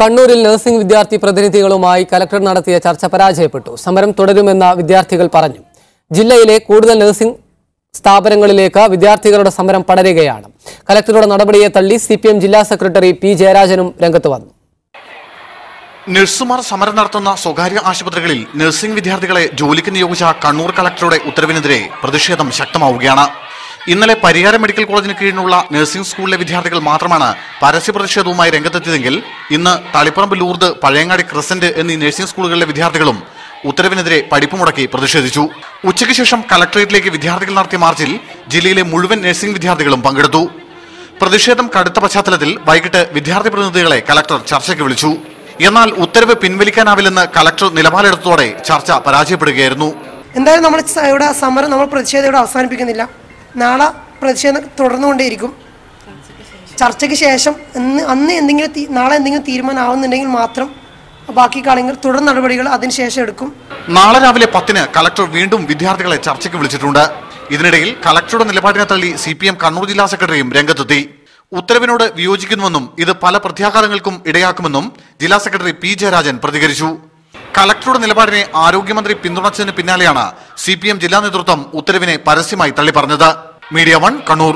കണ്ണൂരിൽ നഴ്സിംഗ് വിദ്യാർത്ഥി പ്രതിനിധികളുമായി കലക്ടർ നടത്തിയ ചർച്ച പരാജയപ്പെട്ടു. സമരം തുടരുമെന്ന് വിദ്യാർത്ഥികൾ പറഞ്ഞു. ജില്ലയിലെ കൂടുതൽ നഴ്സിംഗ് സ്ഥാപനങ്ങളിലേക്ക് വിദ്യാർത്ഥികളുടെ സമരം പടരുകയാണ്. കലക്ടറുടെ നടപടിയെ തള്ളി CPM ജില്ലാ സെക്രട്ടറി P. ജയരാജനും രംഗത്ത് വന്നു. നഴ്സുമാർ സമരം നടത്തുന്ന സ്വകാര്യ ആശുപത്രികളിൽ നഴ്സിംഗ് വിദ്യാർത്ഥികളെ ജോലിക്ക് നിയോഗിച്ച കണ്ണൂർ കലക്ടറുടെ ഉത്തരവിനെതിരെ പ്രതിഷേധം ശക്തമാവുകയാണ്. ഇന്നലെ പരിയാരം മെഡിക്കൽ കോളേജിന് കീഴിലുള്ള നഴ്സിംഗ് സ്കൂളിലെ വിദ്യാർത്ഥികൾ മാത്രമാണ് പരസ്യ പ്രതിഷേധവുമായി രംഗത്തെത്തിയതെങ്കിൽ ഇന്ന് തളിപ്പറമ്പ് ലൂർദ്, പഴയങ്ങാടി ക്രസന്റ് എന്നീ നഴ്സിംഗ് സ്കൂളുകളിലെ വിദ്യാർത്ഥികളും ഉത്തരവിനെതിരെ പഠിപ്പ് മുടക്കി പ്രതിഷേധിച്ചു. ഉച്ചയ്ക്ക് ശേഷം കലക്ടറേറ്റിലേക്ക് വിദ്യാർത്ഥികൾ നടത്തിയ മാർച്ചിൽ ജില്ലയിലെ മുഴുവൻ നഴ്സിംഗ് വിദ്യാർത്ഥികളും പങ്കെടുത്തു. പ്രതിഷേധം കടുത്ത പശ്ചാത്തലത്തിൽ വൈകിട്ട് വിദ്യാർത്ഥി പ്രതിനിധികളെ കലക്ടർ ചർച്ചയ്ക്ക് വിളിച്ചു. എന്നാൽ ഉത്തരവ് പിൻവലിക്കാനാവില്ലെന്ന് കലക്ടർ നിലപാടെടുത്തതോടെ ചർച്ച പരാജയപ്പെടുകയായിരുന്നു. എന്തായാലും നമ്മൾ ഇവിടെ സമരം പ്രതിഷേധം ഇവിടെ അവസാനിപ്പിക്കുന്നില്ല. നാളെ പ്രതിഷേധം തുടർന്നുകൊണ്ടേയിരിക്കും. ചർച്ചയ്ക്ക് ശേഷം നാളെ എന്തെങ്കിലും തീരുമാനമാവുന്നുണ്ടെങ്കിൽ മാത്രം ബാക്കി കാര്യങ്ങൾ തുടർ നടപടികൾ അതിനുശേഷം എടുക്കും. നാളെ രാവിലെ 10-ന് കലക്ടർ വീണ്ടും വിദ്യാർത്ഥികളെ ചർച്ചയ്ക്ക് വിളിച്ചിട്ടുണ്ട്. ഇതിനിടയിൽ കലക്ടറുടെ നിലപാടിനെ തള്ളി CPM കണ്ണൂർ ജില്ലാ സെക്രട്ടറിയും രംഗത്തെത്തി. ഉത്തരവിനോട് വിയോജിക്കുന്നുവെന്നും ഇത് പല പ്രത്യാഘാതങ്ങൾക്കും ഇടയാക്കുമെന്നും ജില്ലാ സെക്രട്ടറി P. ജയരാജൻ പ്രതികരിച്ചു. കലക്ടറുടെ നിലപാടിനെ ആരോഗ്യമന്ത്രി പിന്തുണച്ചതിന് പിന്നാലെയാണ് CPM ജില്ലാ നേതൃത്വം ഉത്തരവിനെ പരസ്യമായി തള്ളിപ്പറഞ്ഞത്. മീഡിയ 1 കണ്ണൂർ.